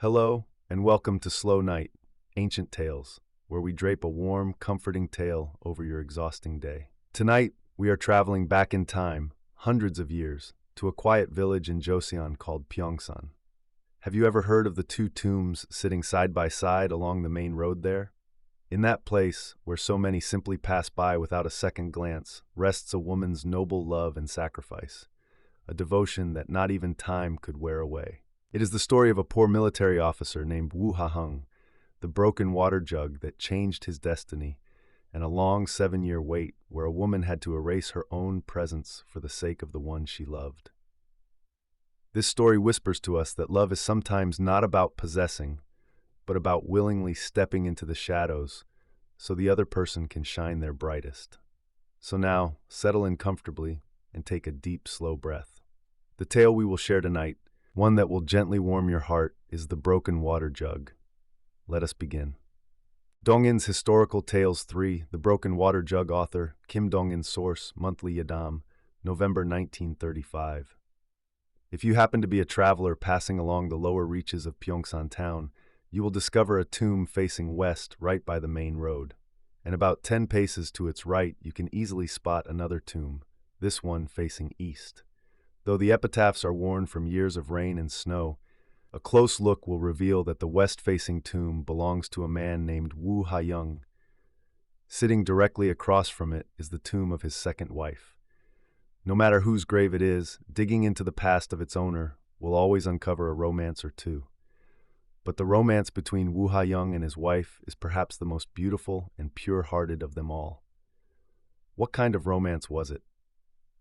Hello, and welcome to Slow Night, Ancient Tales, where we drape a warm, comforting tale over your exhausting day. Tonight, we are traveling back in time, hundreds of years, to a quiet village in Joseon called Pyeongsan. Have you ever heard of the two tombs sitting side by side along the main road there? In that place, where so many simply pass by without a second glance, rests a woman's noble love and sacrifice, a devotion that not even time could wear away. It is the story of a poor military officer named Woo Ha-hyung, the broken water jug that changed his destiny, and a long 7-year wait where a woman had to erase her own presence for the sake of the one she loved. This story whispers to us that love is sometimes not about possessing, but about willingly stepping into the shadows so the other person can shine their brightest. So now, settle in comfortably and take a deep, slow breath. The tale we will share tonight, one that will gently warm your heart, is the Broken Water Jug. Let us begin. Dongin's Historical Tales 3, The Broken Water Jug, author, Kim Dongin, source, Monthly Yadam, November 1935. If you happen to be a traveler passing along the lower reaches of Pyeongsan town, you will discover a tomb facing west right by the main road. And about 10 paces to its right, you can easily spot another tomb, this one facing east. Though the epitaphs are worn from years of rain and snow, a close look will reveal that the west-facing tomb belongs to a man named Woo Ha-hyung. Sitting directly across from it is the tomb of his second wife. No matter whose grave it is, digging into the past of its owner will always uncover a romance or two. But the romance between Woo Ha-hyung and his wife is perhaps the most beautiful and pure-hearted of them all. What kind of romance was it?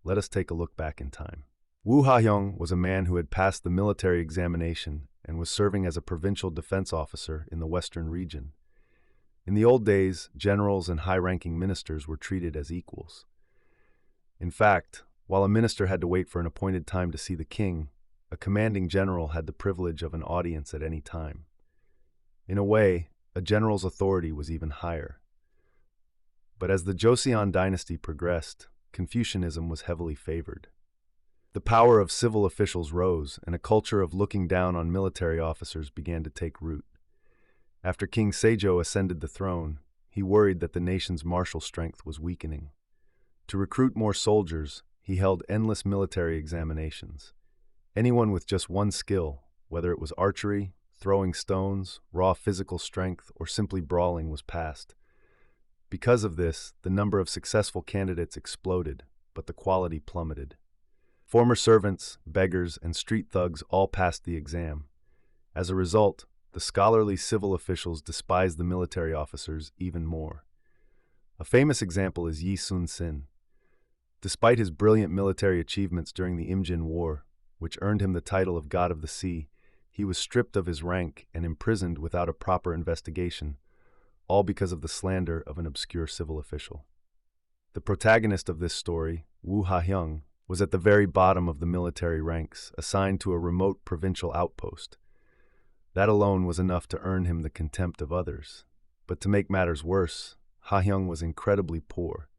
Let us take a look back in time. Woo Ha-hyung was a man who had passed the military examination and was serving as a provincial defense officer in the western region. In the old days, generals and high-ranking ministers were treated as equals. In fact, while a minister had to wait for an appointed time to see the king, a commanding general had the privilege of an audience at any time. In a way, a general's authority was even higher. But as the Joseon Dynasty progressed, Confucianism was heavily favored. The power of civil officials rose, and a culture of looking down on military officers began to take root. After King Sejong ascended the throne, he worried that the nation's martial strength was weakening. To recruit more soldiers, he held endless military examinations. Anyone with just one skill, whether it was archery, throwing stones, raw physical strength, or simply brawling, was passed. Because of this, the number of successful candidates exploded, but the quality plummeted. Former servants, beggars, and street thugs all passed the exam. As a result, the scholarly civil officials despised the military officers even more. A famous example is Yi Sun-sin. Despite his brilliant military achievements during the Imjin War, which earned him the title of God of the Sea, he was stripped of his rank and imprisoned without a proper investigation, all because of the slander of an obscure civil official. The protagonist of this story, Woo Ha-hyung, was at the very bottom of the military ranks, assigned to a remote provincial outpost. That alone was enough to earn him the contempt of others. But to make matters worse, Ha-hyung was incredibly poor.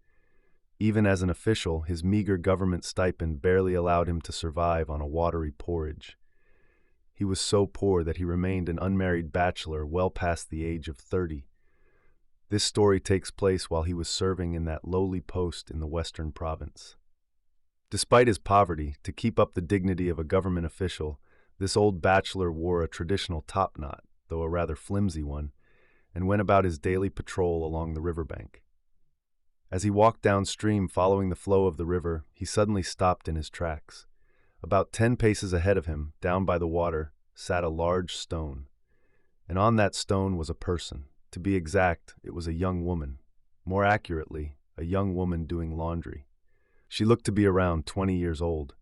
Even as an official, his meager government stipend barely allowed him to survive on a watery porridge. He was so poor that he remained an unmarried bachelor well past the age of 30. This story takes place while he was serving in that lowly post in the western province. Despite his poverty, to keep up the dignity of a government official, this old bachelor wore a traditional topknot, though a rather flimsy one, and went about his daily patrol along the riverbank. As he walked downstream following the flow of the river, he suddenly stopped in his tracks. About 10 paces ahead of him, down by the water, sat a large stone. And on that stone was a person. To be exact, it was a young woman. More accurately, a young woman doing laundry. She looked to be around 20 years old.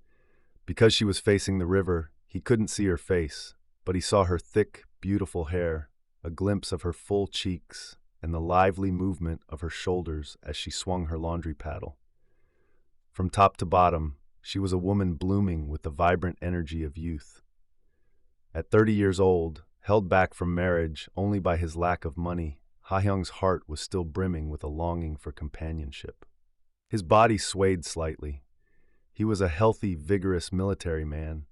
Because she was facing the river, he couldn't see her face, but he saw her thick, beautiful hair, a glimpse of her full cheeks, and the lively movement of her shoulders as she swung her laundry paddle. From top to bottom, she was a woman blooming with the vibrant energy of youth. At 30 years old, held back from marriage only by his lack of money, Ha-hyung's heart was still brimming with a longing for companionship. His body swayed slightly. He was a healthy, vigorous military man,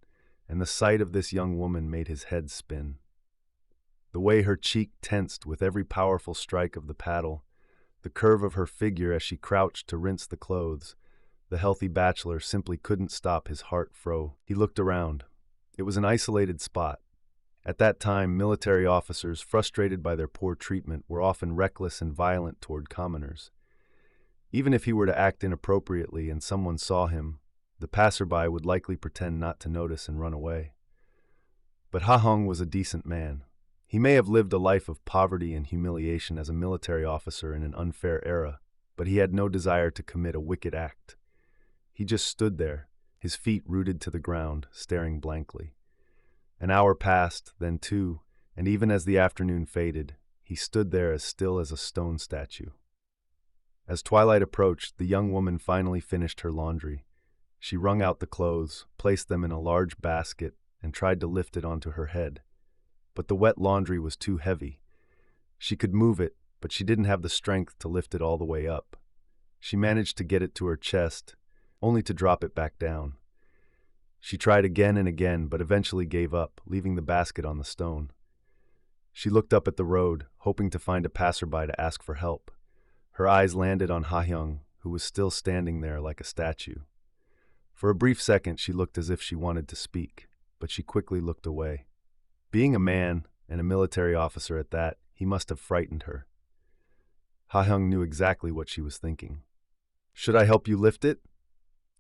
and the sight of this young woman made his head spin. The way her cheek tensed with every powerful strike of the paddle, the curve of her figure as she crouched to rinse the clothes, the healthy bachelor simply couldn't stop his heart fro. He looked around. It was an isolated spot. At that time, military officers, frustrated by their poor treatment, were often reckless and violent toward commoners. Even if he were to act inappropriately and someone saw him, the passerby would likely pretend not to notice and run away. But Ha-hyung was a decent man. He may have lived a life of poverty and humiliation as a military officer in an unfair era, but he had no desire to commit a wicked act. He just stood there, his feet rooted to the ground, staring blankly. An hour passed, then two, and even as the afternoon faded, he stood there as still as a stone statue. As twilight approached, the young woman finally finished her laundry. She wrung out the clothes, placed them in a large basket, and tried to lift it onto her head. But the wet laundry was too heavy. She could move it, but she didn't have the strength to lift it all the way up. She managed to get it to her chest, only to drop it back down. She tried again and again, but eventually gave up, leaving the basket on the stone. She looked up at the road, hoping to find a passerby to ask for help. Her eyes landed on Ha-hyung, who was still standing there like a statue. For a brief second, she looked as if she wanted to speak, but she quickly looked away. Being a man, and a military officer at that, he must have frightened her. Ha-hyung knew exactly what she was thinking. "Should I help you lift it?"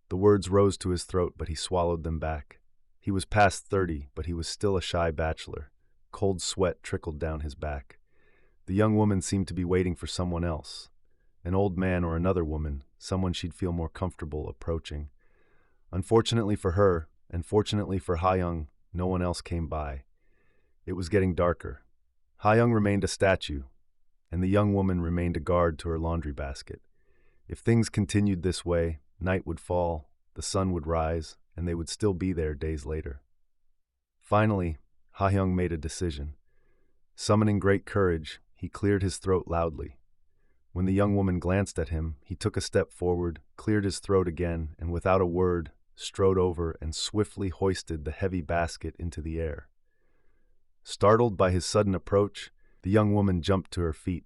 The words rose to his throat, but he swallowed them back. He was past 30, but he was still a shy bachelor. Cold sweat trickled down his back. The young woman seemed to be waiting for someone else. An old man or another woman, someone she'd feel more comfortable approaching. Unfortunately for her, and fortunately for Ha-hyung, no one else came by. It was getting darker. Ha-hyung remained a statue, and the young woman remained a guard to her laundry basket. If things continued this way, night would fall, the sun would rise, and they would still be there days later. Finally, Ha-hyung made a decision. Summoning great courage, he cleared his throat loudly. When the young woman glanced at him, he took a step forward, cleared his throat again, and without a word, strode over and swiftly hoisted the heavy basket into the air. Startled by his sudden approach, the young woman jumped to her feet.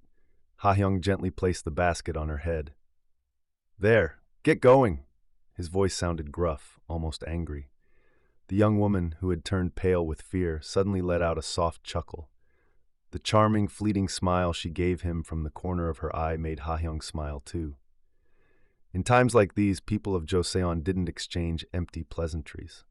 Ha-hyung gently placed the basket on her head. "There, get going!" His voice sounded gruff, almost angry. The young woman, who had turned pale with fear, suddenly let out a soft chuckle. The charming, fleeting smile she gave him from the corner of her eye made Ha-hyung smile too. In times like these, people of Joseon didn't exchange empty pleasantries.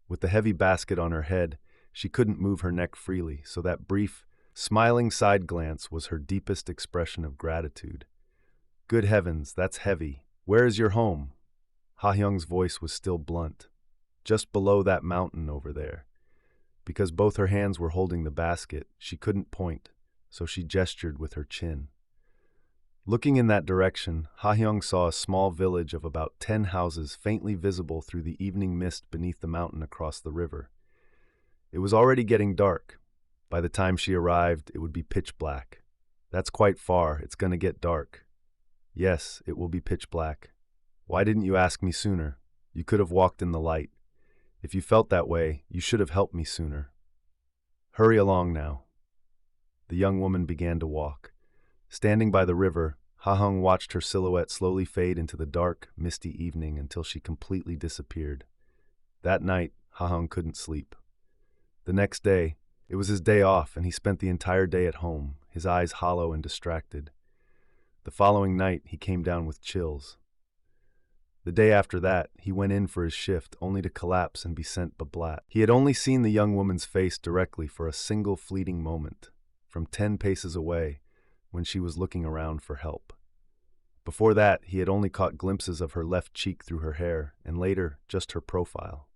With the heavy basket on her head, she couldn't move her neck freely, so that brief, smiling side glance was her deepest expression of gratitude. "Good heavens, that's heavy. Where is your home?" Ha-hyung's voice was still blunt. "Just below that mountain over there." Because both her hands were holding the basket, she couldn't point, so she gestured with her chin. Looking in that direction, Ha-hyung saw a small village of about 10 houses faintly visible through the evening mist beneath the mountain across the river. It was already getting dark. By the time she arrived, it would be pitch black. "That's quite far. It's going to get dark." "Yes, it will be pitch black. Why didn't you ask me sooner? You could have walked in the light. If you felt that way, you should have helped me sooner. Hurry along now." The young woman began to walk. Standing by the river, Ha-hyung watched her silhouette slowly fade into the dark, misty evening until she completely disappeared. That night, Ha-hyung couldn't sleep. The next day, it was his day off, and he spent the entire day at home, his eyes hollow and distracted. The following night, he came down with chills. The day after that, he went in for his shift, only to collapse and be sent bablat. He had only seen the young woman's face directly for a single fleeting moment, from 10 paces away, when she was looking around for help. Before that, he had only caught glimpses of her left cheek through her hair, and later, just her profile.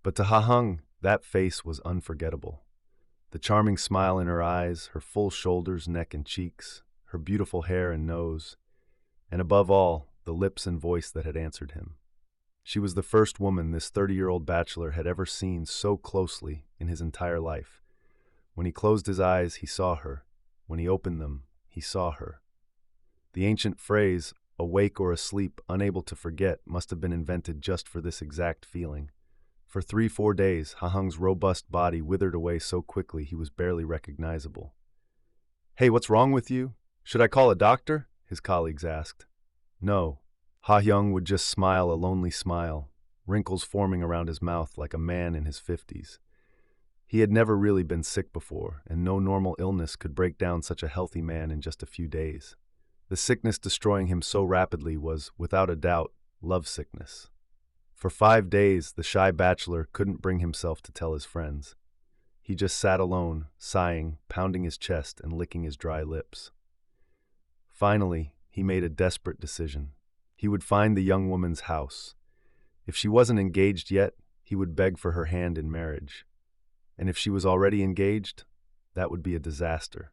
But to Ha-hyung, that face was unforgettable. The charming smile in her eyes, her full shoulders, neck, and cheeks, her beautiful hair and nose, and above all, the lips and voice that had answered him. She was the first woman this 30-year-old bachelor had ever seen so closely in his entire life. When he closed his eyes, he saw her. When he opened them, he saw her. The ancient phrase, "awake or asleep, unable to forget," must have been invented just for this exact feeling. For 3, 4 days, Ha-hyung's robust body withered away so quickly he was barely recognizable. "Hey, what's wrong with you? Should I call a doctor?" his colleagues asked. No. Ha-hyung would just smile a lonely smile, wrinkles forming around his mouth like a man in his 50s. He had never really been sick before, and no normal illness could break down such a healthy man in just a few days. The sickness destroying him so rapidly was, without a doubt, love sickness. For 5 days, the shy bachelor couldn't bring himself to tell his friends. He just sat alone, sighing, pounding his chest, and licking his dry lips. Finally, he made a desperate decision. He would find the young woman's house. If she wasn't engaged yet, he would beg for her hand in marriage. And if she was already engaged, that would be a disaster.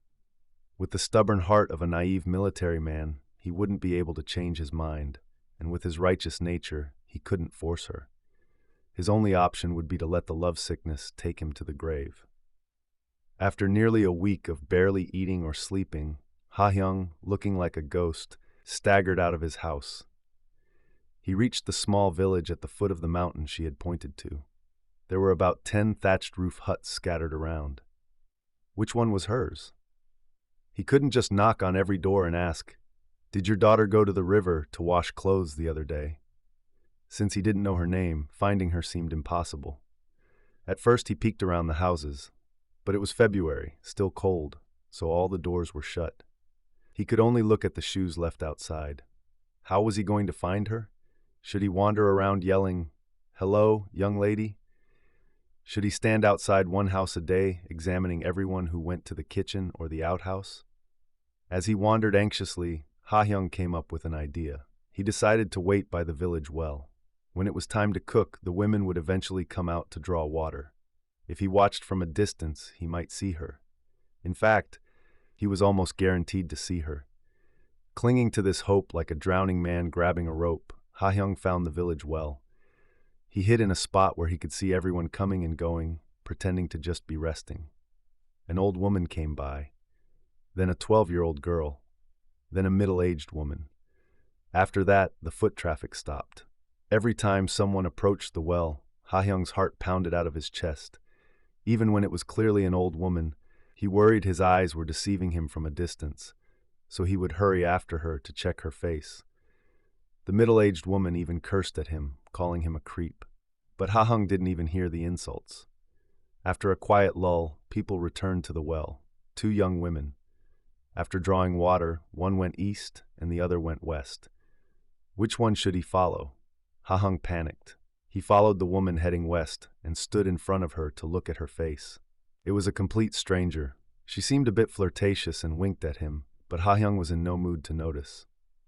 With the stubborn heart of a naive military man, he wouldn't be able to change his mind, and with his righteous nature, he couldn't force her. His only option would be to let the love sickness take him to the grave. After nearly a week of barely eating or sleeping, Ha-hyung, looking like a ghost, staggered out of his house. He reached the small village at the foot of the mountain she had pointed to. There were about 10 thatched roof huts scattered around. Which one was hers? He couldn't just knock on every door and ask, "Did your daughter go to the river to wash clothes the other day?" Since he didn't know her name, finding her seemed impossible. At first he peeked around the houses, but it was February, still cold, so all the doors were shut. He could only look at the shoes left outside. How was he going to find her? Should he wander around yelling, "Hello, young lady"? Should he stand outside one house a day, examining everyone who went to the kitchen or the outhouse? As he wandered anxiously, Ha-hyung came up with an idea. He decided to wait by the village well. When it was time to cook, the women would eventually come out to draw water. If he watched from a distance, he might see her. In fact, he was almost guaranteed to see her. Clinging to this hope like a drowning man grabbing a rope, Ha-hyung found the village well. He hid in a spot where he could see everyone coming and going, pretending to just be resting. An old woman came by, then a 12-year-old girl, then a middle-aged woman. After that, the foot traffic stopped. Every time someone approached the well, Ha-hyung's heart pounded out of his chest. Even when it was clearly an old woman, he worried his eyes were deceiving him from a distance, so he would hurry after her to check her face. The middle-aged woman even cursed at him, calling him a creep. But Ha-hyung didn't even hear the insults. After a quiet lull, people returned to the well, 2 young women. After drawing water, one went east and the other went west. Which one should he follow? Ha-hyung panicked. He followed the woman heading west and stood in front of her to look at her face. It was a complete stranger. She seemed a bit flirtatious and winked at him, but Ha-hyung was in no mood to notice.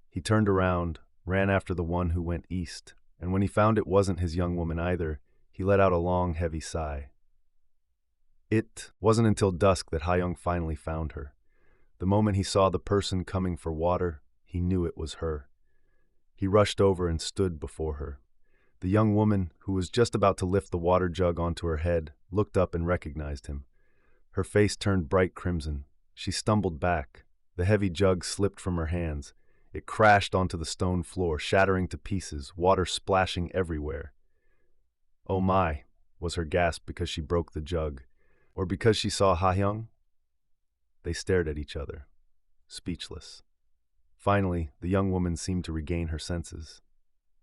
He turned around, ran after the one who went east, and when he found it wasn't his young woman either, he let out a long, heavy sigh. It wasn't until dusk that Ha-hyung finally found her. The moment he saw the person coming for water, he knew it was her. He rushed over and stood before her. The young woman, who was just about to lift the water jug onto her head, looked up and recognized him. Her face turned bright crimson. She stumbled back. The heavy jug slipped from her hands. It crashed onto the stone floor, shattering to pieces, water splashing everywhere. "Oh my," was her gasp because she broke the jug, or because she saw Ha-hyung. They stared at each other, speechless. Finally, the young woman seemed to regain her senses.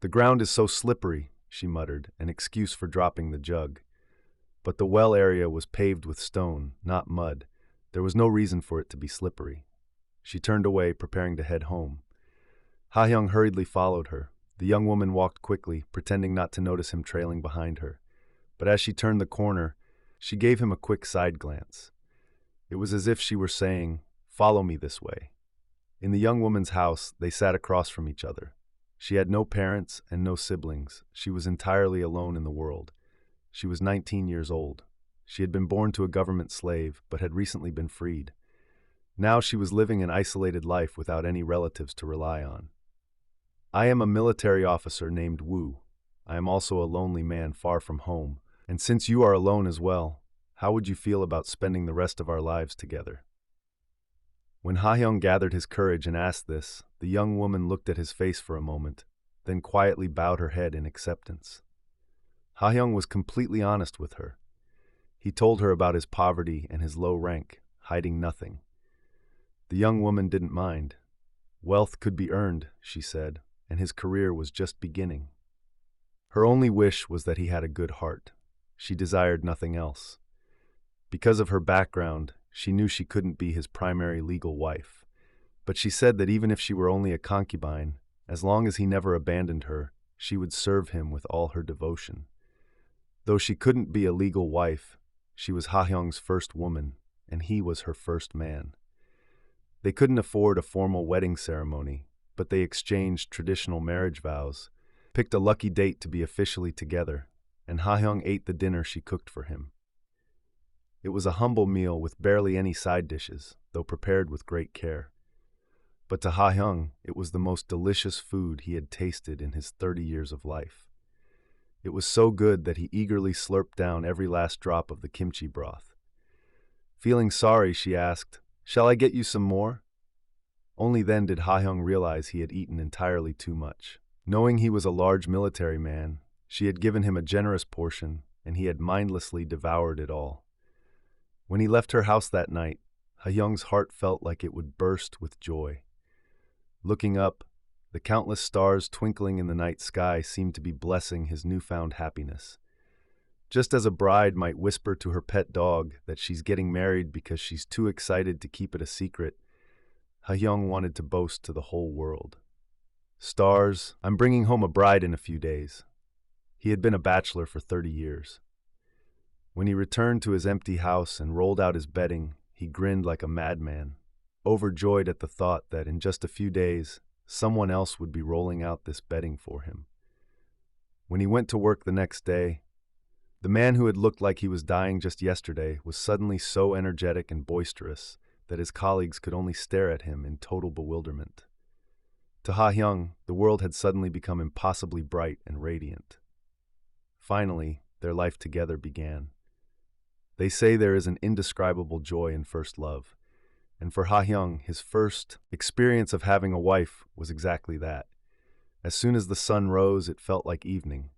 "The ground is so slippery," she muttered, an excuse for dropping the jug. But the well area was paved with stone, not mud. There was no reason for it to be slippery. She turned away, preparing to head home. Ha-hyung hurriedly followed her. The young woman walked quickly, pretending not to notice him trailing behind her. But as she turned the corner, she gave him a quick side glance. It was as if she were saying, "Follow me this way." In the young woman's house, they sat across from each other. She had no parents and no siblings. She was entirely alone in the world. She was 19 years old. She had been born to a government slave, but had recently been freed. Now she was living an isolated life without any relatives to rely on. "I am a military officer named Woo. I am also a lonely man far from home, and since you are alone as well, how would you feel about spending the rest of our lives together?" When Ha-hyung gathered his courage and asked this, the young woman looked at his face for a moment, then quietly bowed her head in acceptance. Ha-hyung was completely honest with her. He told her about his poverty and his low rank, hiding nothing. The young woman didn't mind. Wealth could be earned, she said, and his career was just beginning. Her only wish was that he had a good heart. She desired nothing else. Because of her background, she knew she couldn't be his primary legal wife. But she said that even if she were only a concubine, as long as he never abandoned her, she would serve him with all her devotion. Though she couldn't be a legal wife, she was Ha-hyung's first woman, and he was her first man. They couldn't afford a formal wedding ceremony, but they exchanged traditional marriage vows, picked a lucky date to be officially together, and Ha-hyung ate the dinner she cooked for him. It was a humble meal with barely any side dishes, though prepared with great care. But to Ha-hyung, it was the most delicious food he had tasted in his 30 years of life. It was so good that he eagerly slurped down every last drop of the kimchi broth. Feeling sorry, she asked, "Shall I get you some more?" Only then did Ha-hyung realize he had eaten entirely too much. Knowing he was a large military man, she had given him a generous portion, and he had mindlessly devoured it all. When he left her house that night, Ha-hyung's heart felt like it would burst with joy. Looking up, the countless stars twinkling in the night sky seemed to be blessing his newfound happiness. Just as a bride might whisper to her pet dog that she's getting married because she's too excited to keep it a secret, Ha-hyung wanted to boast to the whole world. "Stars, I'm bringing home a bride in a few days." He had been a bachelor for 30 years. When he returned to his empty house and rolled out his bedding, he grinned like a madman, overjoyed at the thought that in just a few days, someone else would be rolling out this bedding for him. When he went to work the next day, the man who had looked like he was dying just yesterday was suddenly so energetic and boisterous that his colleagues could only stare at him in total bewilderment. To Ha-hyung, the world had suddenly become impossibly bright and radiant. Finally, their life together began. They say there is an indescribable joy in first love, and for Ha-hyung, his first experience of having a wife was exactly that. As soon as the sun rose, it felt like evening.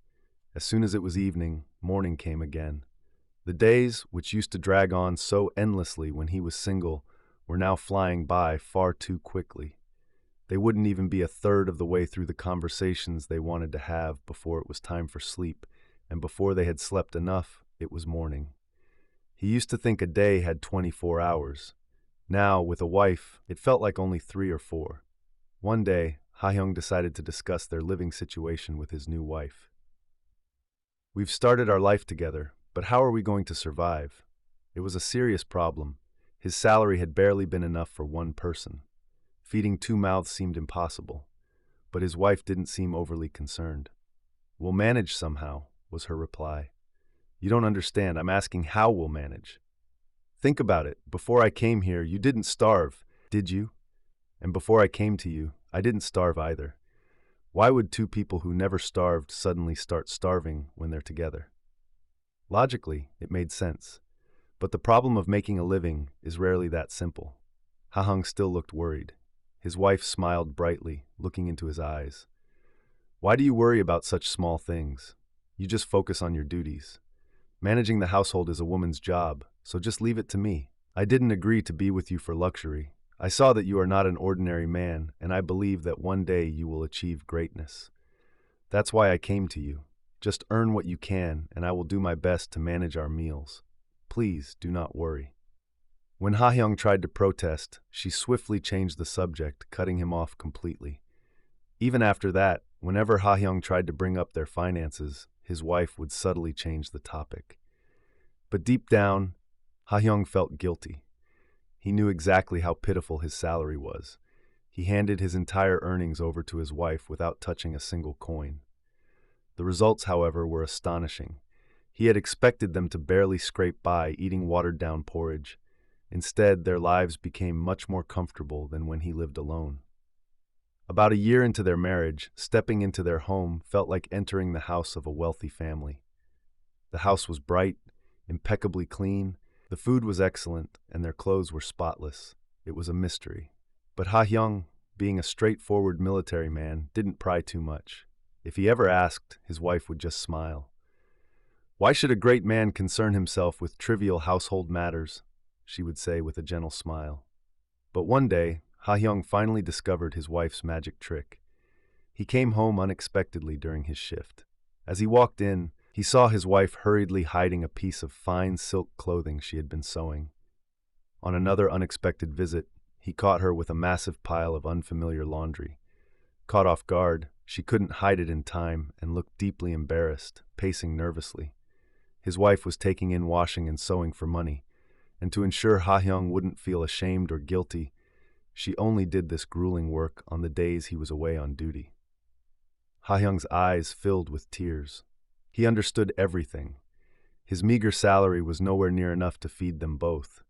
As soon as it was evening, morning came again. The days, which used to drag on so endlessly when he was single, were now flying by far too quickly. They wouldn't even be a third of the way through the conversations they wanted to have before it was time for sleep, and before they had slept enough, it was morning. He used to think a day had 24 hours. Now, with a wife, it felt like only 3 or 4. One day, Ha-hyung decided to discuss their living situation with his new wife. "We've started our life together, but how are we going to survive?" It was a serious problem. His salary had barely been enough for one person. Feeding 2 mouths seemed impossible, but his wife didn't seem overly concerned. "We'll manage somehow," was her reply. "You don't understand. I'm asking how we'll manage. Think about it. Before I came here, you didn't starve, did you? And before I came to you, I didn't starve either. Why would 2 people who never starved suddenly start starving when they're together?" Logically, it made sense. But the problem of making a living is rarely that simple. Ha-hyung still looked worried. His wife smiled brightly, looking into his eyes. "Why do you worry about such small things? You just focus on your duties. Managing the household is a woman's job, so just leave it to me. I didn't agree to be with you for luxury. I saw that you are not an ordinary man, and I believe that one day you will achieve greatness. That's why I came to you. Just earn what you can, and I will do my best to manage our meals. Please do not worry." When Ha-hyung tried to protest, she swiftly changed the subject, cutting him off completely. Even after that, whenever Ha-hyung tried to bring up their finances, his wife would subtly change the topic. But deep down, Ha-hyung felt guilty. He knew exactly how pitiful his salary was. He handed his entire earnings over to his wife without touching a single coin. The results, however, were astonishing. He had expected them to barely scrape by, eating watered-down porridge. Instead, their lives became much more comfortable than when he lived alone. About a year into their marriage, stepping into their home felt like entering the house of a wealthy family. The house was bright, impeccably clean, the food was excellent, and their clothes were spotless. It was a mystery. But Ha-hyung, being a straightforward military man, didn't pry too much. If he ever asked, his wife would just smile. Why should a great man concern himself with trivial household matters? She would say with a gentle smile. But one day, Ha-hyung finally discovered his wife's magic trick. He came home unexpectedly during his shift. As he walked in, he saw his wife hurriedly hiding a piece of fine silk clothing she had been sewing. On another unexpected visit, he caught her with a massive pile of unfamiliar laundry. Caught off guard, she couldn't hide it in time and looked deeply embarrassed, pacing nervously. His wife was taking in washing and sewing for money, and to ensure Ha-hyung wouldn't feel ashamed or guilty, she only did this grueling work on the days he was away on duty. Ha-hyung's eyes filled with tears. He understood everything. His meager salary was nowhere near enough to feed them both.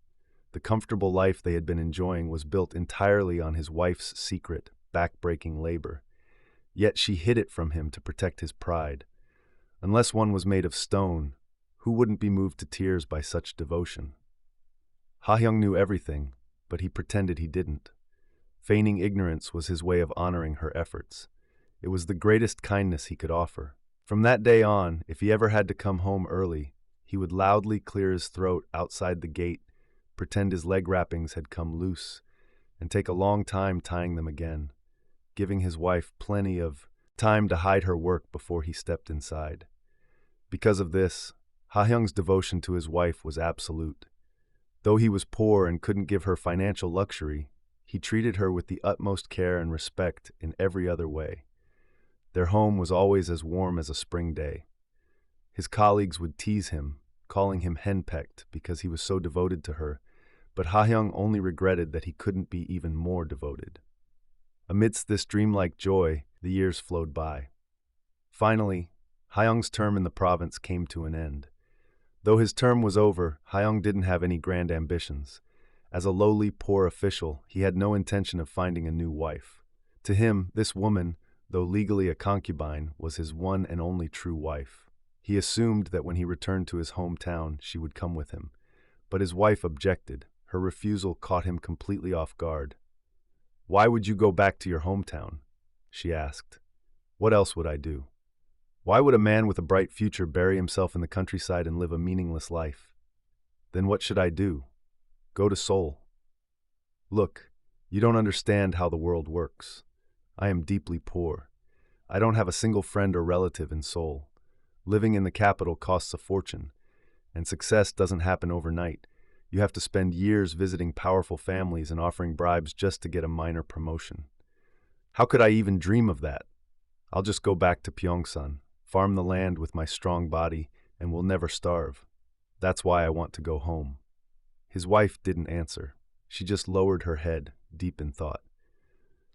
The comfortable life they had been enjoying was built entirely on his wife's secret, back-breaking labor. Yet she hid it from him to protect his pride. Unless one was made of stone, who wouldn't be moved to tears by such devotion? Ha-hyung knew everything, but he pretended he didn't. Feigning ignorance was his way of honoring her efforts. It was the greatest kindness he could offer. From that day on, if he ever had to come home early, he would loudly clear his throat outside the gate, pretend his leg wrappings had come loose, and take a long time tying them again, giving his wife plenty of time to hide her work before he stepped inside. Because of this, Ha-hyung's devotion to his wife was absolute. Though he was poor and couldn't give her financial luxury, he treated her with the utmost care and respect in every other way. Their home was always as warm as a spring day. His colleagues would tease him, calling him henpecked because he was so devoted to her, but Ha-hyung only regretted that he couldn't be even more devoted. Amidst this dreamlike joy, the years flowed by. Finally, Ha-hyung's term in the province came to an end. Though his term was over, Ha-hyung didn't have any grand ambitions. As a lowly, poor official, he had no intention of finding a new wife. To him, this woman, though legally a concubine, was his one and only true wife. He assumed that when he returned to his hometown, she would come with him. But his wife objected. Her refusal caught him completely off guard. "Why would you go back to your hometown?" she asked. "What else would I do? Why would a man with a bright future bury himself in the countryside and live a meaningless life? Then what should I do? Go to Seoul. Look, you don't understand how the world works. I am deeply poor. I don't have a single friend or relative in Seoul. Living in the capital costs a fortune, and success doesn't happen overnight. You have to spend years visiting powerful families and offering bribes just to get a minor promotion. How could I even dream of that? I'll just go back to Pyeongsan, farm the land with my strong body, and will never starve. That's why I want to go home." His wife didn't answer. She just lowered her head, deep in thought.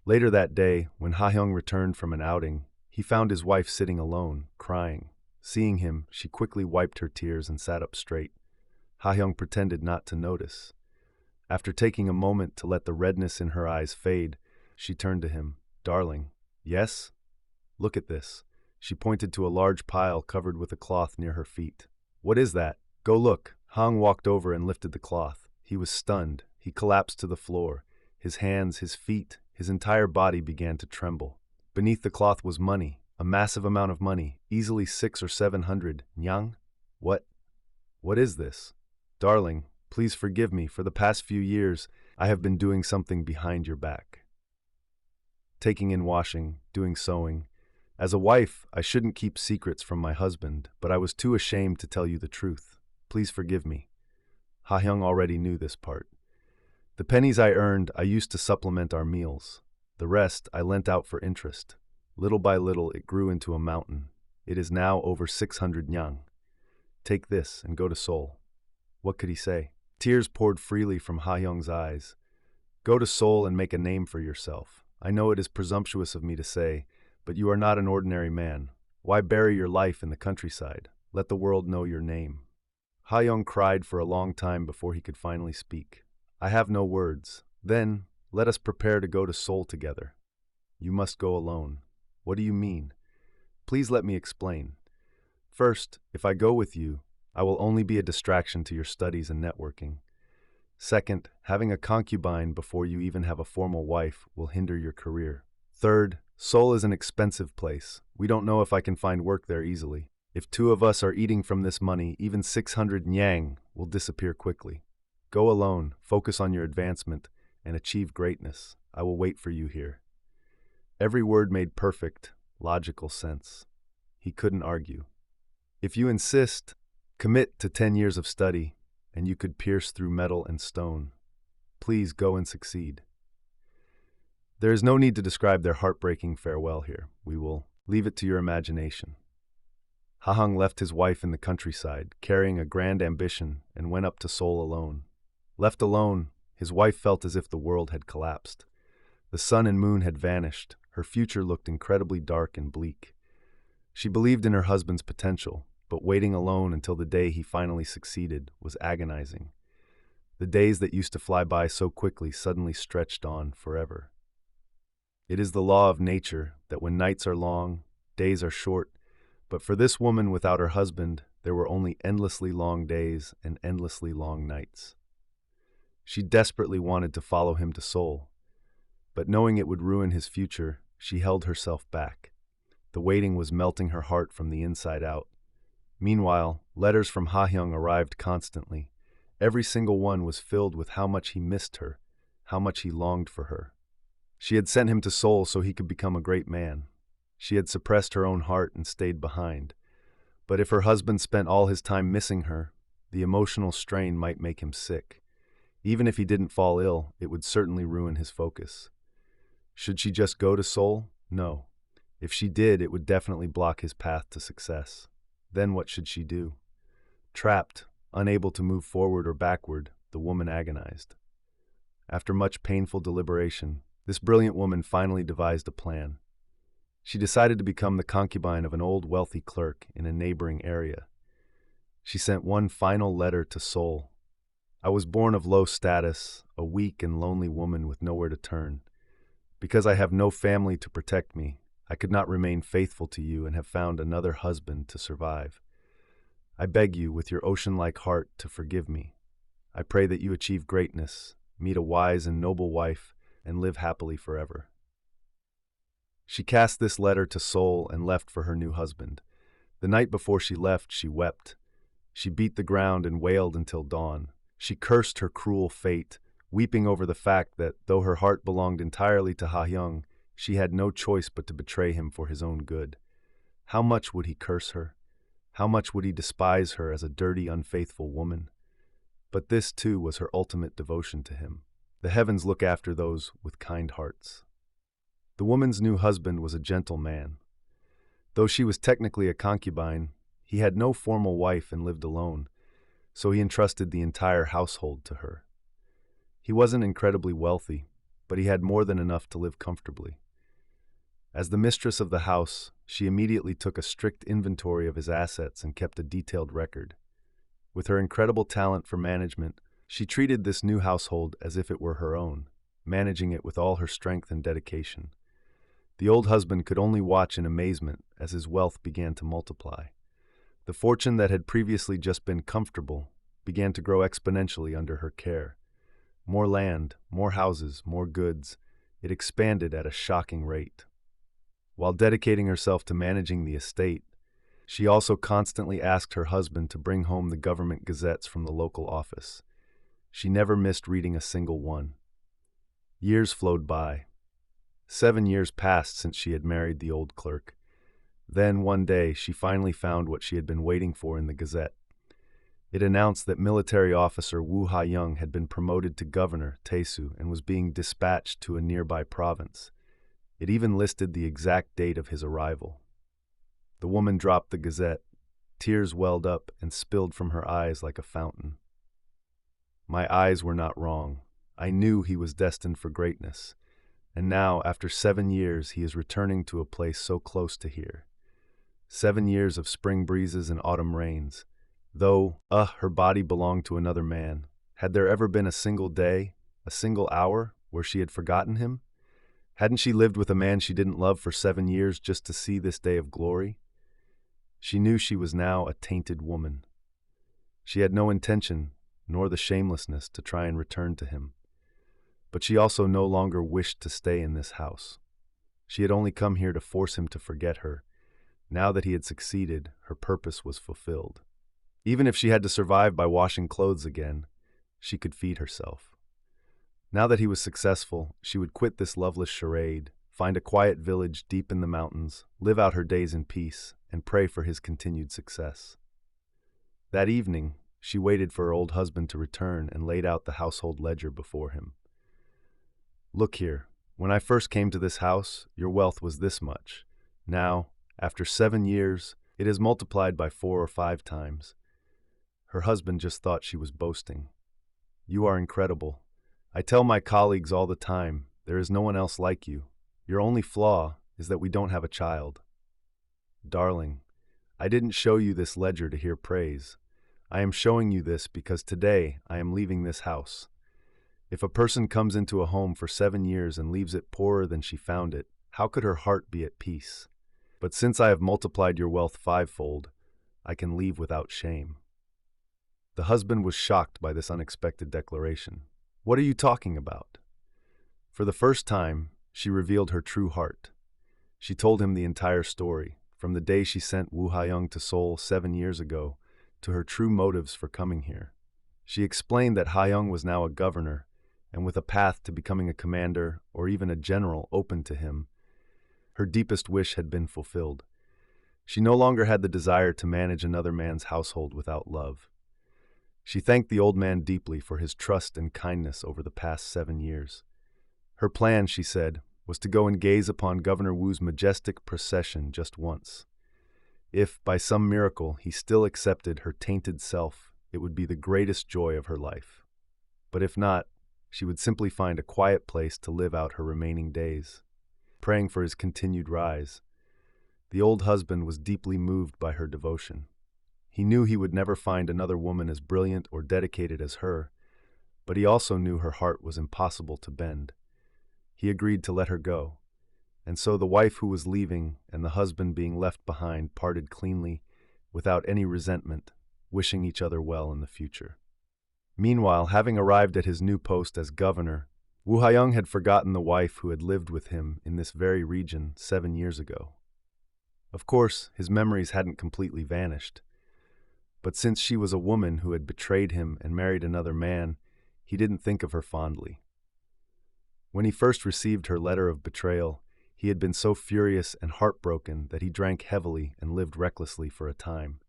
Later that day, when Ha-hyung returned from an outing, he found his wife sitting alone, crying. Seeing him, she quickly wiped her tears and sat up straight. Ha-hyung pretended not to notice. After taking a moment to let the redness in her eyes fade, she turned to him. "Darling, yes? Look at this." She pointed to a large pile covered with a cloth near her feet. "What is that? Go look." Hang walked over and lifted the cloth. He was stunned. He collapsed to the floor. His hands, his feet, his entire body began to tremble. Beneath the cloth was money, a massive amount of money, easily 600 or 700 nyang. What is this? "Darling, please forgive me. For the past few years, I have been doing something behind your back. Taking in washing, doing sewing. As a wife, I shouldn't keep secrets from my husband, but I was too ashamed to tell you the truth. Please forgive me." Ha-hyung already knew this part. "The pennies I earned, I used to supplement our meals. The rest, I lent out for interest. Little by little, it grew into a mountain. It is now over 600 nyang. Take this and go to Seoul." What could he say? Tears poured freely from Ha-hyung's eyes. "Go to Seoul and make a name for yourself. I know it is presumptuous of me to say, but you are not an ordinary man. Why bury your life in the countryside? Let the world know your name." Ha-hyung cried for a long time before he could finally speak. "I have no words. Then, let us prepare to go to Seoul together." "You must go alone." "What do you mean?" "Please let me explain. First, if I go with you, I will only be a distraction to your studies and networking. Second, having a concubine before you even have a formal wife will hinder your career. Third, Seoul is an expensive place. We don't know if I can find work there easily. If two of us are eating from this money, even 600 nyang will disappear quickly. Go alone, focus on your advancement, and achieve greatness. I will wait for you here." Every word made perfect, logical sense. He couldn't argue. "If you insist, commit to 10 years of study, and you could pierce through metal and stone. Please go and succeed." There is no need to describe their heartbreaking farewell here. We will leave it to your imagination. Ha-hyung left his wife in the countryside, carrying a grand ambition, and went up to Seoul alone. Left alone, his wife felt as if the world had collapsed. The sun and moon had vanished. Her future looked incredibly dark and bleak. She believed in her husband's potential, but waiting alone until the day he finally succeeded was agonizing. The days that used to fly by so quickly suddenly stretched on forever. It is the law of nature that when nights are long, days are short, but for this woman without her husband, there were only endlessly long days and endlessly long nights. She desperately wanted to follow him to Seoul, but knowing it would ruin his future, she held herself back. The waiting was melting her heart from the inside out. Meanwhile, letters from Ha-hyung arrived constantly. Every single one was filled with how much he missed her, how much he longed for her. She had sent him to Seoul so he could become a great man. She had suppressed her own heart and stayed behind. But if her husband spent all his time missing her, the emotional strain might make him sick. Even if he didn't fall ill, it would certainly ruin his focus. Should she just go to Seoul? No. If she did, it would definitely block his path to success. Then what should she do? Trapped, unable to move forward or backward, the woman agonized. After much painful deliberation, this brilliant woman finally devised a plan. She decided to become the concubine of an old wealthy clerk in a neighboring area. She sent one final letter to Seoul. "I was born of low status, a weak and lonely woman with nowhere to turn. Because I have no family to protect me, I could not remain faithful to you and have found another husband to survive. I beg you, with your ocean-like heart, to forgive me. I pray that you achieve greatness, meet a wise and noble wife, and live happily forever." She cast this letter to Seoul and left for her new husband. The night before she left, she wept. She beat the ground and wailed until dawn. She cursed her cruel fate, weeping over the fact that, though her heart belonged entirely to Ha-hyung, she had no choice but to betray him for his own good. How much would he curse her? How much would he despise her as a dirty, unfaithful woman? But this, too, was her ultimate devotion to him. The heavens look after those with kind hearts. The woman's new husband was a gentle man. Though she was technically a concubine, he had no formal wife and lived alone, so he entrusted the entire household to her. He wasn't incredibly wealthy, but he had more than enough to live comfortably. As the mistress of the house, she immediately took a strict inventory of his assets and kept a detailed record. With her incredible talent for management, she treated this new household as if it were her own, managing it with all her strength and dedication. The old husband could only watch in amazement as his wealth began to multiply. The fortune that had previously just been comfortable began to grow exponentially under her care. More land, more houses, more goods. It expanded at a shocking rate. While dedicating herself to managing the estate, she also constantly asked her husband to bring home the government gazettes from the local office. She never missed reading a single one. Years flowed by. 7 years passed since she had married the old clerk. Then, one day, she finally found what she had been waiting for in the Gazette. It announced that military officer Woo Ha-hyung had been promoted to governor, Taesu, and was being dispatched to a nearby province. It even listed the exact date of his arrival. The woman dropped the Gazette. Tears welled up and spilled from her eyes like a fountain. My eyes were not wrong. I knew he was destined for greatness. And now, after 7 years, he is returning to a place so close to here. 7 years of spring breezes and autumn rains. Though, her body belonged to another man. Had there ever been a single day, a single hour, where she had forgotten him? Hadn't she lived with a man she didn't love for 7 years just to see this day of glory? She knew she was now a tainted woman. She had no intention, nor the shamelessness, to try and return to him. But she also no longer wished to stay in this house. She had only come here to force him to forget her. Now that he had succeeded, her purpose was fulfilled. Even if she had to survive by washing clothes again, she could feed herself. Now that he was successful, she would quit this loveless charade, find a quiet village deep in the mountains, live out her days in peace, and pray for his continued success. That evening, she waited for her old husband to return and laid out the household ledger before him. "Look here, when I first came to this house, your wealth was this much. Now, after 7 years, it is multiplied by 4 or 5 times. Her husband just thought she was boasting. "You are incredible. I tell my colleagues all the time, there is no one else like you. Your only flaw is that we don't have a child." "Darling, I didn't show you this ledger to hear praise. I am showing you this because today I am leaving this house. If a person comes into a home for 7 years and leaves it poorer than she found it, how could her heart be at peace? But since I have multiplied your wealth 5-fold, I can leave without shame." The husband was shocked by this unexpected declaration. "What are you talking about?" For the first time, she revealed her true heart. She told him the entire story, from the day she sent Woo Ha-hyung to Seoul 7 years ago, to her true motives for coming here. She explained that Ha-hyung was now a governor, and with a path to becoming a commander or even a general open to him, her deepest wish had been fulfilled. She no longer had the desire to manage another man's household without love. She thanked the old man deeply for his trust and kindness over the past 7 years. Her plan, she said, was to go and gaze upon Governor Woo's majestic procession just once. If, by some miracle, he still accepted her tainted self, it would be the greatest joy of her life. But if not, she would simply find a quiet place to live out her remaining days, praying for his continued rise. The old husband was deeply moved by her devotion. He knew he would never find another woman as brilliant or dedicated as her, but he also knew her heart was impossible to bend. He agreed to let her go. And so the wife who was leaving and the husband being left behind parted cleanly, without any resentment, wishing each other well in the future. Meanwhile, having arrived at his new post as governor, Woo Ha-hyung had forgotten the wife who had lived with him in this very region 7 years ago. Of course, his memories hadn't completely vanished. But since she was a woman who had betrayed him and married another man, he didn't think of her fondly. When he first received her letter of betrayal, he had been so furious and heartbroken that he drank heavily and lived recklessly for a time.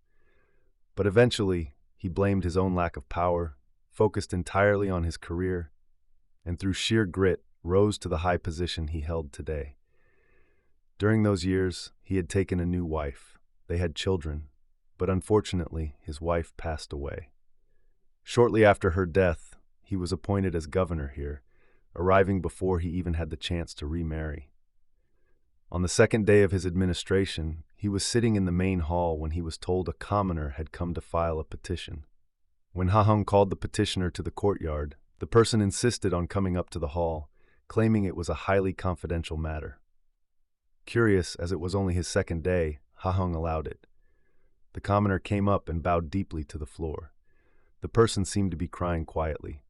But eventually, he blamed his own lack of power, focused entirely on his career, and through sheer grit rose to the high position he held today. During those years, he had taken a new wife. They had children, but unfortunately, his wife passed away. Shortly after her death, he was appointed as governor here, arriving before he even had the chance to remarry. On the second day of his administration, he was sitting in the main hall when he was told a commoner had come to file a petition. When Ha-hyung called the petitioner to the courtyard, the person insisted on coming up to the hall, claiming it was a highly confidential matter. Curious, as it was only his second day, Ha-hyung allowed it. The commoner came up and bowed deeply to the floor. The person seemed to be crying quietly.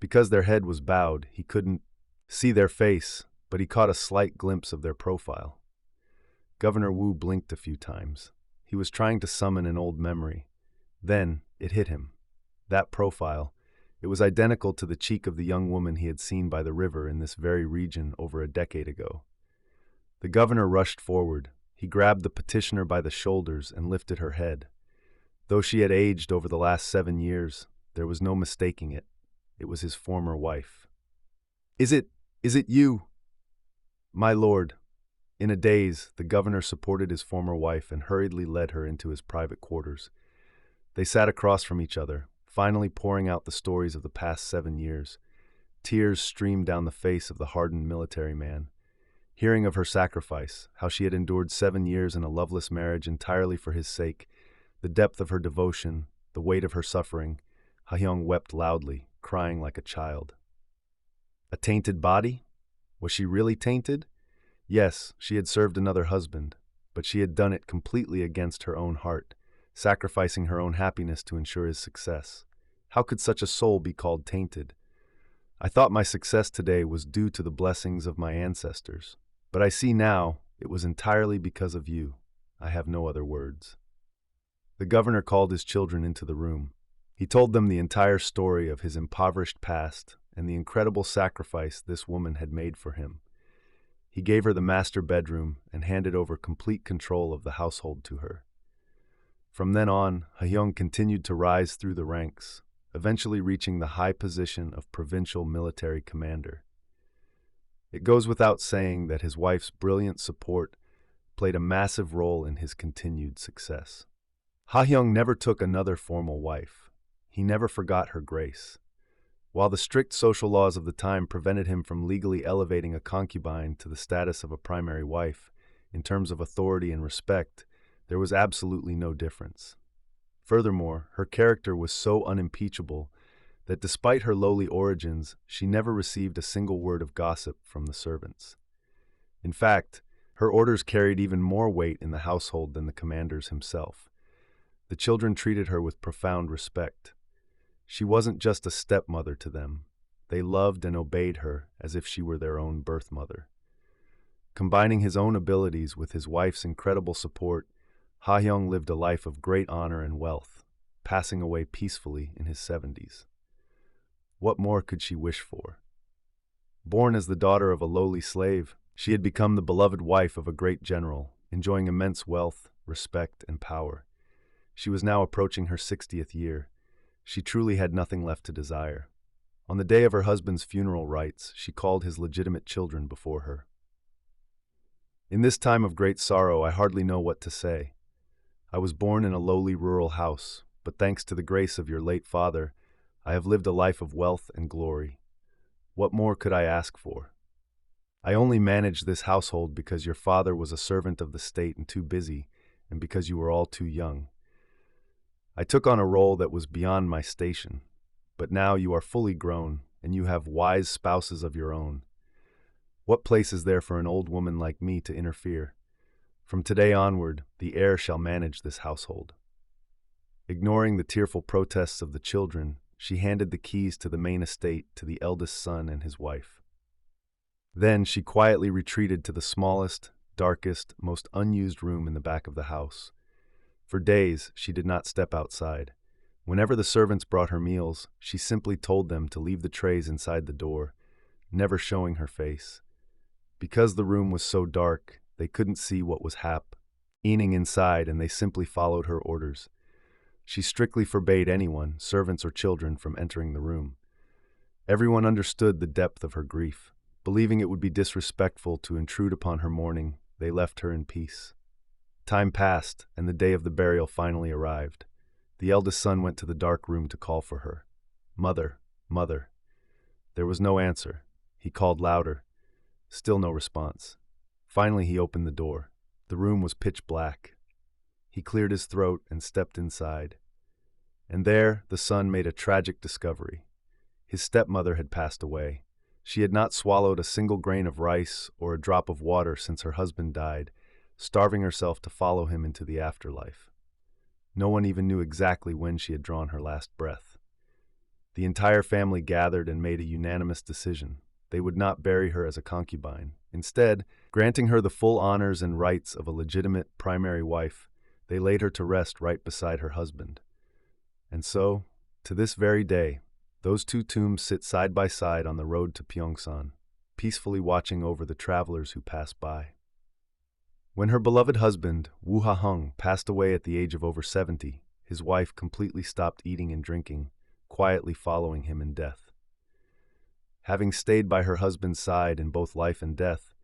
Because their head was bowed, he couldn't see their face, but he caught a slight glimpse of their profile. Governor Woo blinked a few times. He was trying to summon an old memory. Then it hit him. That profile, it was identical to the cheek of the young woman he had seen by the river in this very region over a decade ago. The governor rushed forward. He grabbed the petitioner by the shoulders and lifted her head. Though she had aged over the last 7 years, there was no mistaking it. It was his former wife. Is it you? My lord." In a daze, the governor supported his former wife and hurriedly led her into his private quarters. They sat across from each other, finally pouring out the stories of the past 7 years. Tears streamed down the face of the hardened military man. Hearing of her sacrifice, how she had endured 7 years in a loveless marriage entirely for his sake, the depth of her devotion, the weight of her suffering, Ha-hyung wept loudly, crying like a child. A tainted body? Was she really tainted? Yes, she had served another husband, but she had done it completely against her own heart, sacrificing her own happiness to ensure his success. How could such a soul be called tainted? I thought my success today was due to the blessings of my ancestors, but I see now it was entirely because of you. I have no other words." The governor called his children into the room. He told them the entire story of his impoverished past and the incredible sacrifice this woman had made for him. He gave her the master bedroom and handed over complete control of the household to her. From then on, Ha-hyung continued to rise through the ranks, eventually reaching the high position of provincial military commander. It goes without saying that his wife's brilliant support played a massive role in his continued success. Ha-hyung never took another formal wife. He never forgot her grace. While the strict social laws of the time prevented him from legally elevating a concubine to the status of a primary wife, in terms of authority and respect, there was absolutely no difference. Furthermore, her character was so unimpeachable that despite her lowly origins, she never received a single word of gossip from the servants. In fact, her orders carried even more weight in the household than the commander's himself. The children treated her with profound respect. She wasn't just a stepmother to them. They loved and obeyed her as if she were their own birth mother. Combining his own abilities with his wife's incredible support, Ha-hyung lived a life of great honor and wealth, passing away peacefully in his 70s. What more could she wish for? Born as the daughter of a lowly slave, she had become the beloved wife of a great general, enjoying immense wealth, respect, and power. She was now approaching her 60th year. She truly had nothing left to desire. On the day of her husband's funeral rites, she called his legitimate children before her. "In this time of great sorrow, I hardly know what to say. I was born in a lowly rural house, but thanks to the grace of your late father, I have lived a life of wealth and glory. What more could I ask for? I only managed this household because your father was a servant of the state and too busy, and because you were all too young. I took on a role that was beyond my station, but now you are fully grown, and you have wise spouses of your own. What place is there for an old woman like me to interfere? From today onward, the heir shall manage this household." Ignoring the tearful protests of the children, she handed the keys to the main estate to the eldest son and his wife. Then she quietly retreated to the smallest, darkest, most unused room in the back of the house. For days, she did not step outside. Whenever the servants brought her meals, she simply told them to leave the trays inside the door, never showing her face. Because the room was so dark, they couldn't see what was happening inside, and they simply followed her orders. She strictly forbade anyone, servants or children, from entering the room. Everyone understood the depth of her grief. Believing it would be disrespectful to intrude upon her mourning, they left her in peace. Time passed, and the day of the burial finally arrived. The eldest son went to the dark room to call for her. "Mother, mother." There was no answer. He called louder. Still no response. Finally, he opened the door. The room was pitch black. He cleared his throat and stepped inside. And there, the son made a tragic discovery. His stepmother had passed away. She had not swallowed a single grain of rice or a drop of water since her husband died, starving herself to follow him into the afterlife. No one even knew exactly when she had drawn her last breath. The entire family gathered and made a unanimous decision. They would not bury her as a concubine. Instead, granting her the full honors and rights of a legitimate primary wife, they laid her to rest right beside her husband. And so, to this very day, those two tombs sit side by side on the road to Pyeongsan, peacefully watching over the travelers who pass by. When her beloved husband, Woo Ha-hyung, passed away at the age of over 70, his wife completely stopped eating and drinking, quietly following him in death. Having stayed by her husband's side in both life and death,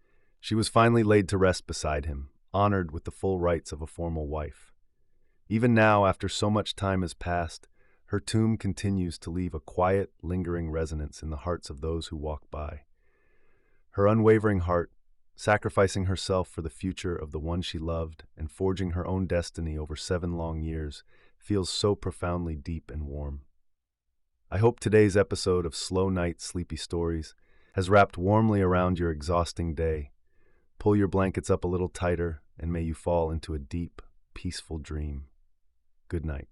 she was finally laid to rest beside him, honored with the full rights of a formal wife. Even now, after so much time has passed, her tomb continues to leave a quiet, lingering resonance in the hearts of those who walk by. Her unwavering heart, sacrificing herself for the future of the one she loved and forging her own destiny over 7 long years, feels so profoundly deep and warm. I hope today's episode of Slow Night Sleepy Stories has wrapped warmly around your exhausting day. Pull your blankets up a little tighter, and may you fall into a deep, peaceful dream. Good night.